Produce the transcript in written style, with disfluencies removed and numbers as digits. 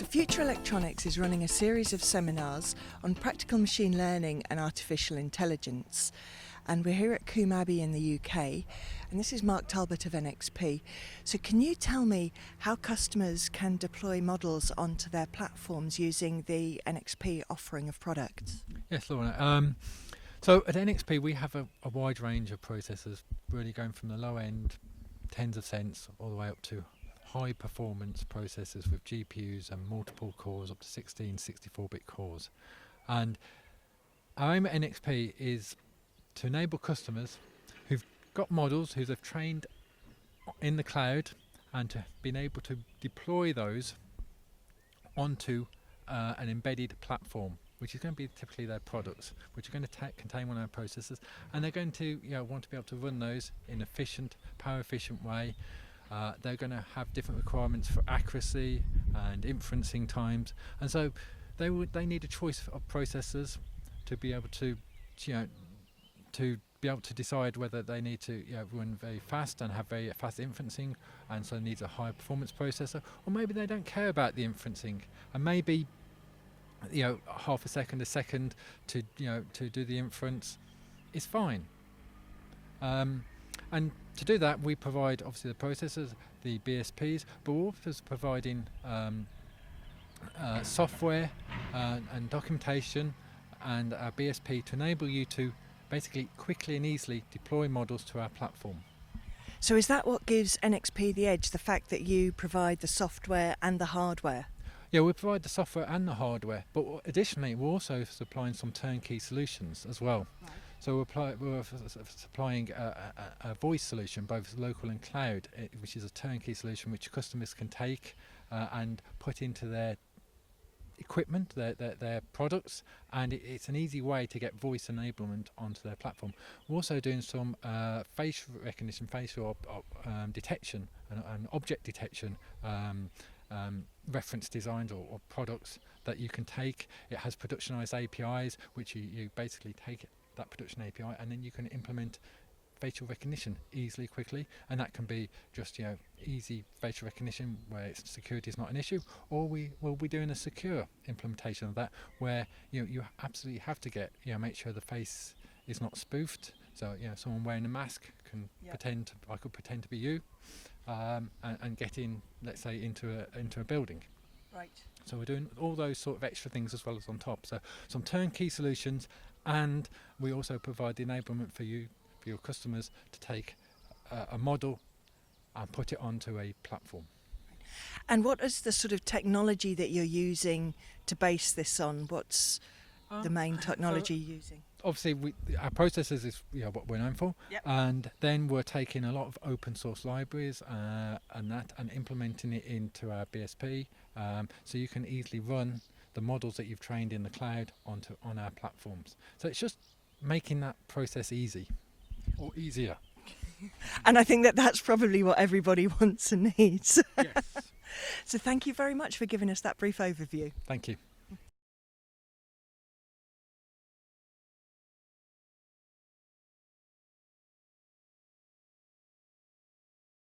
Future Electronics is running a series of seminars on practical machine learning and artificial intelligence. And we're here at Combe Abbey in the UK, and this is Mark Talbot of NXP. So can you tell me how customers can deploy models onto their platforms using the NXP offering of products? Yes, Laura. So at NXP we have a wide range of processors, really going from the low end, tens of cents, all the way up to high performance processors with GPUs and multiple cores up to 16, 64-bit cores. And our aim at NXP is to enable customers who've got models who they've trained in the cloud and to being able to deploy those onto an embedded platform, which is going to be typically their products, which are going to contain one of our processors, and they're going to want to be able to run those in efficient, power efficient way. They're going to have different requirements for accuracy and inferencing times, and so they need a choice of processors to be able to decide whether they need to run very fast and have very fast inferencing, and so needs a high performance processor, or maybe they don't care about the inferencing and maybe half a second, a second to do the inference is fine. And to do that, we provide obviously the processors, the BSPs, but we're also providing software and documentation and a BSP to enable you to basically quickly and easily deploy models to our platform. So is that what gives NXP the edge, the fact that you provide the software and the hardware? Yeah, we provide the software and the hardware, but additionally we're also supplying some turnkey solutions as well. Right. So we're supplying a voice solution, both local and cloud, which is a turnkey solution which customers can take and put into their equipment, their products, and it's an easy way to get voice enablement onto their platform. We're also doing some facial recognition, facial detection and object detection reference designs or products that you can take. It has productionized APIs which you basically take that production API and then you can implement facial recognition easily, quickly, and that can be just easy facial recognition where security is not an issue, or we will be doing a secure implementation of that where you absolutely have to get make sure the face is not spoofed. So someone wearing a mask can pretend to be you and get in, let's say, into a building. Right. So we're doing all those sort of extra things as well as on top. So some turnkey solutions, and we also provide the enablement for your customers to take a model and put it onto a platform. And what is the sort of technology that you're using to base this on? What's the main technology you're using? Obviously, our processors is what we're known for, and then we're taking a lot of open source libraries and implementing it into our BSP, so you can easily run the models that you've trained in the cloud on our platforms. So it's just making that process easy, or easier. And I think that's probably what everybody wants and needs. Yes. So thank you very much for giving us that brief overview. Thank you.